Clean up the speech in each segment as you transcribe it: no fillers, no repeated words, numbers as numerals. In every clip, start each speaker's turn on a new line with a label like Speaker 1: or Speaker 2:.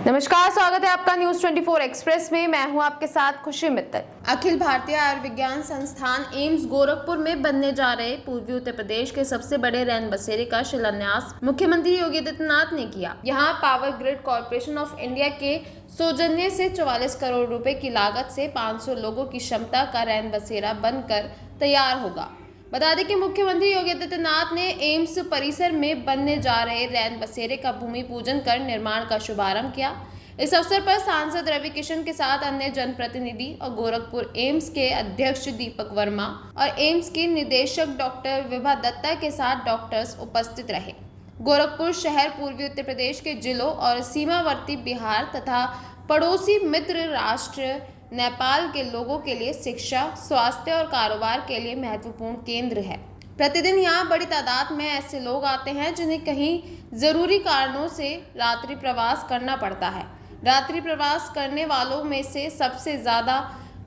Speaker 1: नमस्कार, स्वागत है आपका न्यूज 24 एक्सप्रेस में। मैं हूं आपके साथ खुशी मित्तल। अखिल भारतीय आयुर्विज्ञान संस्थान एम्स गोरखपुर में बनने जा रहे पूर्वी उत्तर प्रदेश के सबसे बड़े रैन बसेरे का शिलान्यास मुख्यमंत्री योगी आदित्यनाथ ने किया। यहां power grid corporation of India के सौजन्य से 44 करोड़ रुपए की लागत से 500 लोगों की क्षमता का रैन बसेरा बनकर तैयार होगा। बता दें कि मुख्यमंत्री योगी आदित्यनाथ ने एम्स परिसर में बनने जा रहे रैन बसेरे का भूमि पूजन कर निर्माण का शुभारंभ किया। इस अवसर पर सांसद रवि किशन के साथ अन्य जनप्रतिनिधि और गोरखपुर एम्स के अध्यक्ष दीपक वर्मा और एम्स के निदेशक डॉक्टर विभा दत्ता के साथ डॉक्टर्स उपस्थित रहे। गोरखपुर शहर पूर्वी उत्तर प्रदेश के जिलों और सीमावर्ती बिहार तथा पड़ोसी मित्र राष्ट्र नेपाल के लोगों के लिए शिक्षा, स्वास्थ्य और कारोबार के लिए महत्वपूर्ण केंद्र है। प्रतिदिन यहाँ बड़ी तादाद में ऐसे लोग आते हैं जिन्हें कहीं जरूरी कारणों से रात्रि प्रवास करना पड़ता है। रात्रि प्रवास करने वालों में से सबसे ज्यादा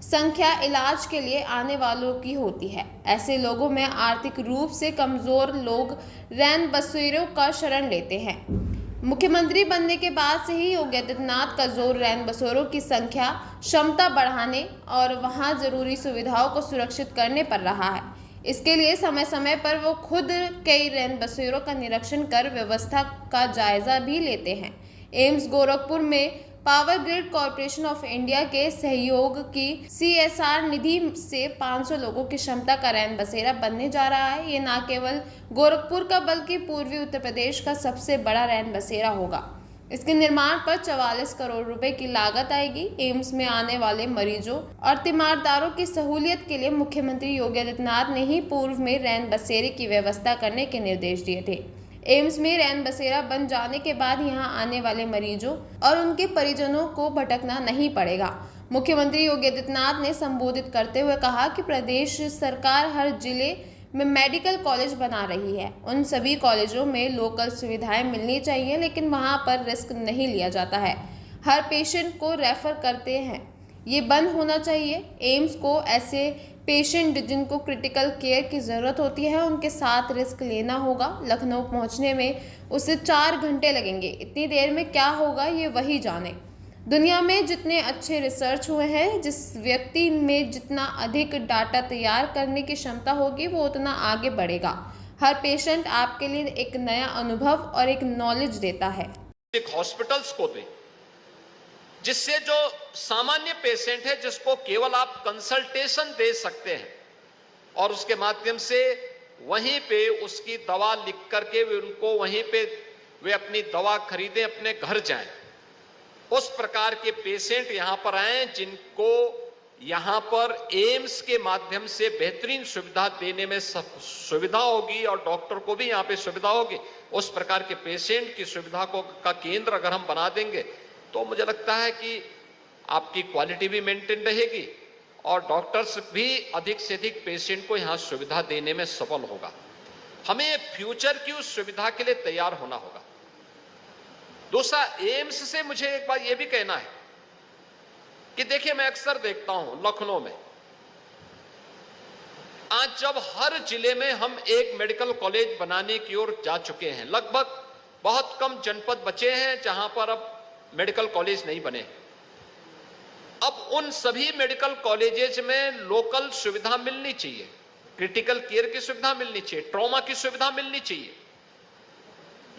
Speaker 1: संख्या इलाज के लिए आने वालों की होती है। ऐसे लोगों में आर्थिक रूप से कमजोर लोग रैन बसेरों का शरण लेते हैं। मुख्यमंत्री बनने के बाद से ही योगी आदित्यनाथ का जोर रैन बसेरों की संख्या, क्षमता बढ़ाने और वहां जरूरी सुविधाओं को सुरक्षित करने पर रहा है। इसके लिए समय समय पर वो खुद कई रैन बसेरों का निरीक्षण कर व्यवस्था का जायजा भी लेते हैं। एम्स गोरखपुर में power grid corporation of India के सहयोग की CSR निधि से 500 लोगों की क्षमता का रैन बसेरा बनने जा रहा है। ये न केवल गोरखपुर का बल्कि पूर्वी उत्तर प्रदेश का सबसे बड़ा रैन बसेरा होगा। इसके निर्माण पर 44 करोड़ रुपए की लागत आएगी। एम्स में आने वाले मरीजों और तीमारदारों की सहूलियत के लिए मुख्यमंत्री योगी आदित्यनाथ ने ही पूर्व में रैन बसेरे की व्यवस्था करने के निर्देश दिए थे। एम्स में रैन बसेरा बन जाने के बाद यहां आने वाले मरीजों और उनके परिजनों को भटकना नहीं पड़ेगा। मुख्यमंत्री योगी आदित्यनाथ ने संबोधित करते हुए कहा कि प्रदेश सरकार हर जिले में मेडिकल कॉलेज बना रही है। उन सभी कॉलेजों में लोकल सुविधाएं मिलनी चाहिए, लेकिन वहां पर रिस्क नहीं लिया जाता है। हर पेशेंट को रेफर करते हैं, ये बंद होना चाहिए। एम्स को ऐसे पेशेंट जिनको क्रिटिकल केयर की ज़रूरत होती है उनके साथ रिस्क लेना होगा। लखनऊ पहुंचने में उसे 4 घंटे लगेंगे। इतनी देर में क्या होगा ये वही जाने। दुनिया में जितने अच्छे रिसर्च हुए हैं, जिस व्यक्ति में जितना अधिक डाटा तैयार करने की क्षमता होगी वो उतना आगे बढ़ेगा। हर पेशेंट आपके लिए एक नया अनुभव और एक नॉलेज देता है।
Speaker 2: एक हॉस्पिटल्स को दे जिससे जो सामान्य पेशेंट है जिसको केवल आप कंसल्टेशन दे सकते हैं और उसके माध्यम से वहीं पे उसकी दवा लिख करके वे उनको वहीं पे वे अपनी दवा खरीदें, अपने घर जाएं। उस प्रकार के पेशेंट यहां पर आए जिनको यहां पर एम्स के माध्यम से बेहतरीन सुविधा देने में सुविधा होगी और डॉक्टर को भी यहां पे सुविधा होगी। उस प्रकार के पेशेंट की सुविधा का केंद्र अगर हम बना देंगे तो मुझे लगता है कि आपकी क्वालिटी भी मेंटेन रहेगी और डॉक्टर्स भी अधिक से अधिक पेशेंट को यहां सुविधा देने में सफल होगा। हमें फ्यूचर की उस सुविधा के लिए तैयार होना होगा। दूसरा, एम्स से मुझे एक बात यह भी कहना है कि देखिए, मैं अक्सर देखता हूं लखनऊ में आज जब हर जिले में हम एक मेडिकल कॉलेज बनाने की ओर जा चुके हैं, लगभग बहुत कम जनपद बचे हैं जहां पर अब मेडिकल कॉलेज नहीं बने। अब उन सभी मेडिकल कॉलेजेस में लोकल सुविधा मिलनी चाहिए, क्रिटिकल केयर की सुविधा मिलनी चाहिए, ट्रॉमा की सुविधा मिलनी चाहिए,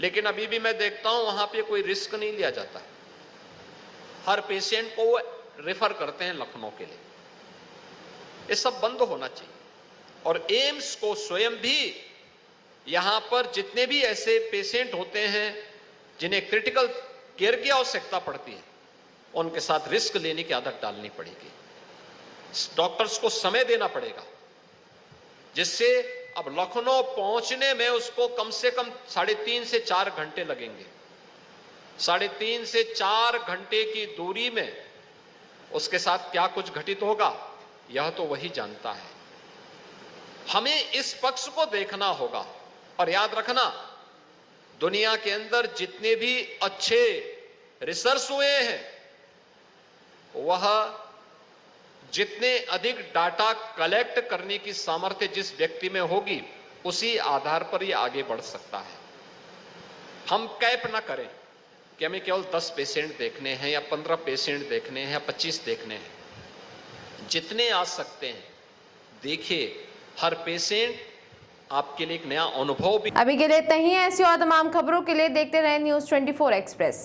Speaker 2: लेकिन अभी भी मैं देखता हूं वहां पे कोई रिस्क नहीं लिया जाता है। हर पेशेंट को वो रेफर करते हैं लखनऊ के लिए। ये सब बंद होना चाहिए और एम्स को स्वयं भी यहां पर जितने भी ऐसे पेशेंट होते हैं जिन्हें क्रिटिकल केयर की आवश्यकता पड़ती है उनके साथ रिस्क लेने की आदत डालनी पड़ेगी। डॉक्टर्स को समय देना पड़ेगा जिससे अब लखनऊ पहुंचने में उसको कम से कम 3.5 से 4 घंटे लगेंगे। 3.5 से 4 घंटे की दूरी में उसके साथ क्या कुछ घटित होगा यह तो वही जानता है। हमें इस पक्ष को देखना होगा और याद रखना, दुनिया के अंदर जितने भी अच्छे रिसर्च हुए हैं वह जितने अधिक डाटा कलेक्ट करने की सामर्थ्य जिस व्यक्ति में होगी उसी आधार पर यह आगे बढ़ सकता है। हम कैप ना करें कि हमें केवल 10 पेशेंट देखने हैं या 15 पेशेंट देखने हैं या 25 देखने हैं। जितने आ सकते हैं देखिए, हर पेशेंट आपके लिए एक नया अनुभव भी।
Speaker 1: अभी के लिए इतना ही है। ऐसी और तमाम खबरों के लिए देखते रहे न्यूज़ 24 एक्सप्रेस।